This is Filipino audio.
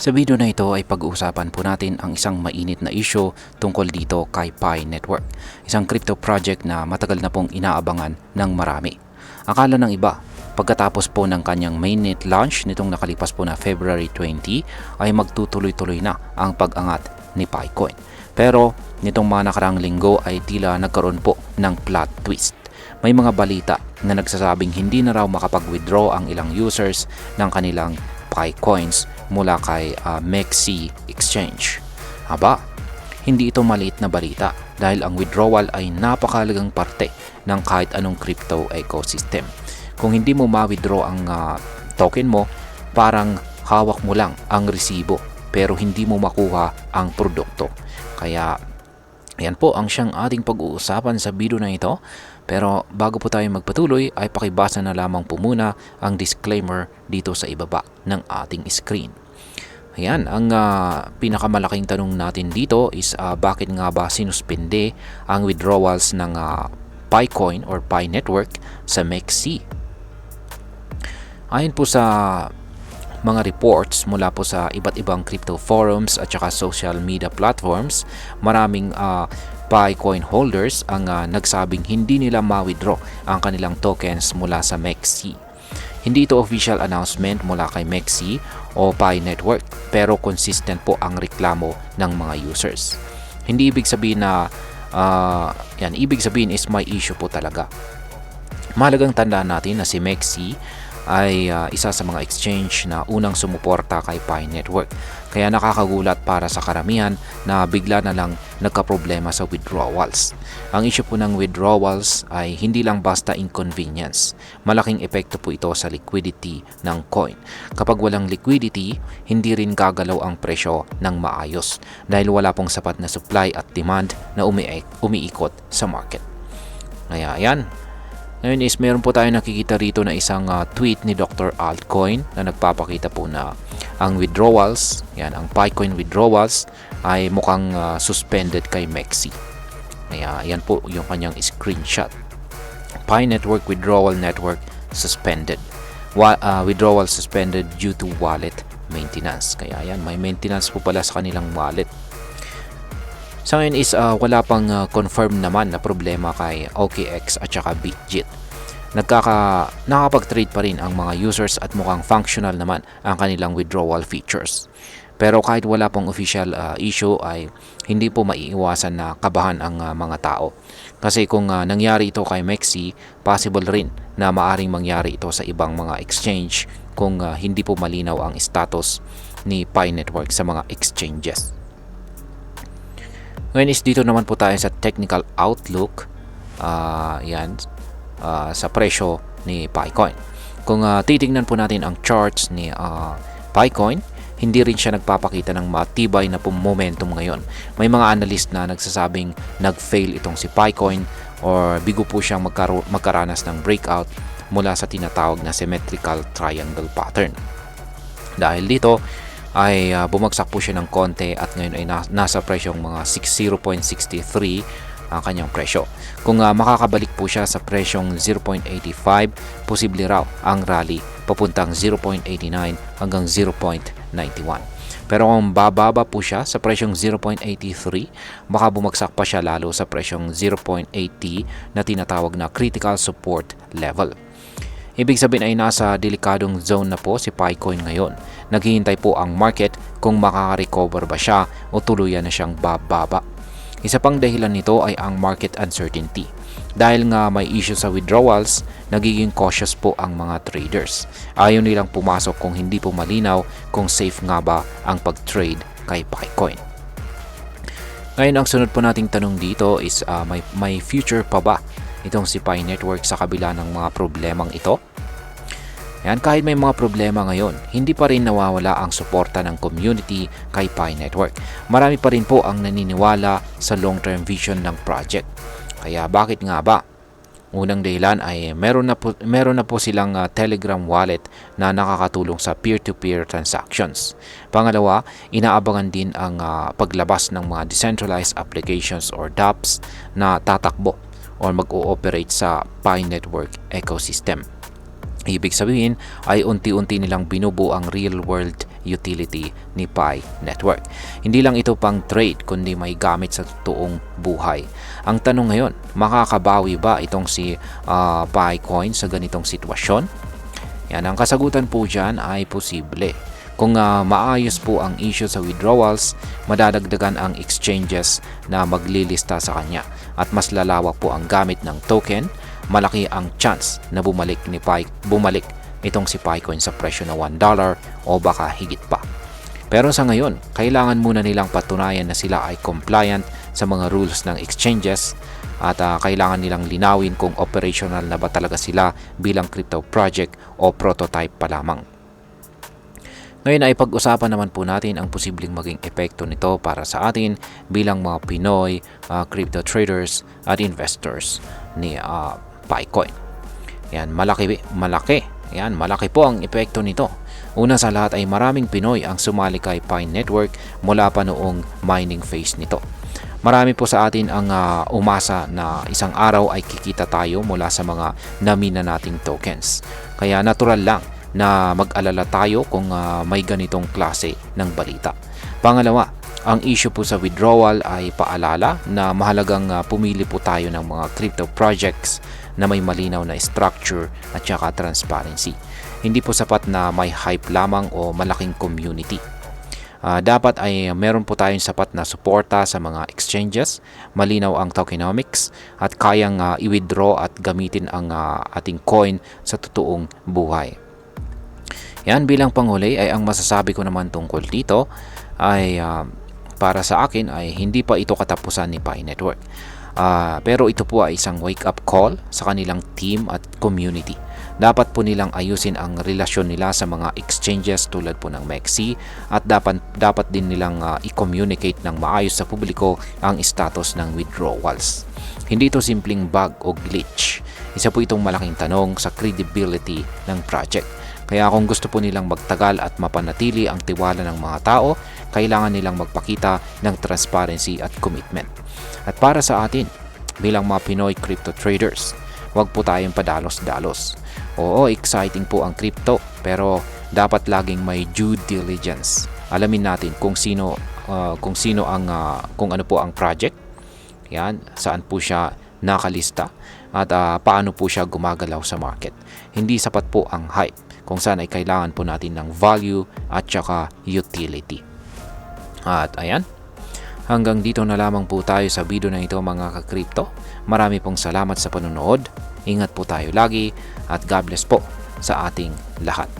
Sa video na ito ay pag-uusapan po natin ang isang mainit na issue tungkol dito kay Pi Network, isang crypto project na matagal na pong inaabangan ng marami. Akala ng iba, pagkatapos po ng kanyang mainnet launch nitong nakalipas po na February 20 ay magtutuloy-tuloy na ang pag-angat ni Picoin. Pero nitong mga nakaraang linggo ay tila nagkaroon po ng plot twist. May mga balita na nagsasabing hindi na raw makapag-withdraw ang ilang users ng kanilang Picoins mula kay MEXC Exchange. Aba, hindi ito maliit na balita dahil ang withdrawal ay napakahalagang parte ng kahit anong crypto ecosystem. Kung hindi mo ma-withdraw ang token mo, parang hawak mo lang ang resibo pero hindi mo makuha ang produkto. Kaya yan po ang siyang ating pag-uusapan sa video na ito. Pero bago po tayo magpatuloy ay pakibasa na lamang po muna ang disclaimer dito sa ibaba ng ating screen. Ayan, ang pinakamalaking tanong natin dito is bakit nga ba sinuspende ang withdrawals ng Picoin or Pi Network sa MEXC? Ayon po sa mga reports mula po sa iba't ibang crypto forums at saka social media platforms, maraming Picoin holders ang nagsabing hindi nila ma-withdraw ang kanilang tokens mula sa MEXC. Hindi ito official announcement mula kay MEXC o Pi Network pero consistent po ang reklamo ng mga users. Hindi ibig sabihin na ibig sabihin is may issue po talaga. Mahalagang tandaan natin na si MEXC ay isa sa mga exchange na unang sumuporta kay Pi Network. Kaya nakakagulat para sa karamihan na bigla na lang nagkaproblema sa withdrawals. Ang issue po ng withdrawals ay hindi lang basta inconvenience. Malaking epekto po ito sa liquidity ng coin. Kapag walang liquidity, hindi rin gagalaw ang presyo ng maayos dahil wala pong sapat na supply at demand na umiikot sa market. Kaya yan. Ngayon is meron po tayo nakikita rito na isang tweet ni Dr. Altcoin na nagpapakita po na ang withdrawals, yan ang Picoin withdrawals ay mukhang suspended kay MEXC. Kaya yan po yung kanyang screenshot. Pi Network withdrawal network suspended. Withdrawal suspended due to wallet maintenance. Kaya yan, may maintenance po pala sa kanilang wallet. Sa ngayon is wala pang confirm naman na problema kay OKX at saka Bitget. Nakapag-trade pa rin ang mga users at mukhang functional naman ang kanilang withdrawal features. Pero kahit wala pong official issue ay hindi po maiiwasan na kabahan ang mga tao. Kasi kung nangyari ito kay MEXC, possible rin na maaring mangyari ito sa ibang mga exchange kung hindi po malinaw ang status ni Pi Network sa mga exchanges. Ngayon is dito naman po tayo sa technical outlook sa presyo ni Picoin. Kung titingnan po natin ang charts ni Picoin, hindi rin siya nagpapakita ng matibay na momentum ngayon. May mga analyst na nagsasabing nag-fail itong si Picoin or bigo po siyang magkaranas ng breakout mula sa tinatawag na symmetrical triangle pattern. Dahil dito ay bumagsak po siya ng konti at ngayon ay nasa presyong mga 0.63 ang kanyang presyo. Kung makakabalik po siya sa presyong 0.85, posible raw ang rally papuntang 0.89 hanggang 0.91. Pero kung bababa po siya sa presyong 0.83, baka bumagsak pa siya lalo sa presyong 0.80 na tinatawag na critical support level. Ibig sabihin ay nasa delikadong zone na po si Picoin ngayon. Naghihintay po ang market kung makaka-recover ba siya o tuluyan na siyang bababa. Isa pang dahilan nito ay ang market uncertainty. Dahil nga may issue sa withdrawals, nagiging cautious po ang mga traders. Ayaw nilang pumasok kung hindi po malinaw kung safe nga ba ang pag-trade kay Picoin. Ngayon ang sunod po nating tanong dito is may future pa ba itong si Pi Network sa kabila ng mga problemang ito? Yan, kahit may mga problema ngayon, hindi pa rin nawawala ang suporta ng community kay Pi Network. Marami pa rin po ang naniniwala sa long-term vision ng project. Kaya bakit nga ba? Unang dahilan ay meron na po silang Telegram wallet na nakakatulong sa peer-to-peer transactions. Pangalawa, inaabangan din ang paglabas ng mga decentralized applications or dApps na tatakbo o mag-ooperate sa Pi Network ecosystem. Ibig sabihin ay unti-unti nilang binubuo ang real-world utility ni Pi Network. Hindi lang ito pang trade kundi may gamit sa totoong buhay. Ang tanong ngayon, makakabawi ba itong si Picoin sa ganitong sitwasyon? Yan, ang kasagutan po dyan ay posible. Kung maayos po ang issue sa withdrawals, madadagdagan ang exchanges na maglilista sa kanya at mas lalawak po ang gamit ng token, malaki ang chance na bumalik itong si Picoin sa presyo na $1 o baka higit pa. Pero sa ngayon, kailangan muna nilang patunayan na sila ay compliant sa mga rules ng exchanges at kailangan nilang linawin kung operational na ba talaga sila bilang crypto project o prototype pa lamang. Ngayon ay pag-usapan naman po natin ang posibleng maging epekto nito para sa atin bilang mga Pinoy crypto traders at investors ni Picoin. Yan, malaki. Yan, malaki po ang epekto nito. Una sa lahat ay maraming Pinoy ang sumali kay Pi Network mula pa noong mining phase nito. Marami po sa atin ang umasa na isang araw ay kikita tayo mula sa mga namina nating tokens. Kaya natural lang na mag-alala tayo kung may ganitong klase ng balita. Pangalawa, ang issue po sa withdrawal ay paalala na mahalagang pumili po tayo ng mga crypto projects na may malinaw na structure at saka transparency. Hindi po sapat na may hype lamang o malaking community. Dapat ay meron po tayong sapat na suporta sa mga exchanges, malinaw ang tokenomics at kayang i-withdraw at gamitin ang ating coin sa totoong buhay. Yan, bilang panghuli ay ang masasabi ko naman tungkol dito ay para sa akin ay hindi pa ito katapusan ni Pi Network. Pero ito po ay isang wake-up call sa kanilang team at community. Dapat po nilang ayusin ang relasyon nila sa mga exchanges tulad po ng MEXC at dapat din nilang i-communicate ng maayos sa publiko ang status ng withdrawals. Hindi ito simpleng bug o glitch. Isa po itong malaking tanong sa credibility ng project. Kaya kung gusto po nilang magtagal at mapanatili ang tiwala ng mga tao, kailangan nilang magpakita ng transparency at commitment. At para sa atin, bilang mga Pinoy crypto traders, huwag po tayong padalos-dalos. Oo, exciting po ang crypto, pero dapat laging may due diligence. Alamin natin kung ano po ang project, yan, saan po siya nakalista, at paano po siya gumagalaw sa market. Hindi sapat po ang hype, kung saan ay kailangan po natin ng value at saka utility. At ayan, hanggang dito na lamang po tayo sa video na ito mga ka-crypto. Marami pong salamat sa panonood. Ingat po tayo lagi at God bless po sa ating lahat.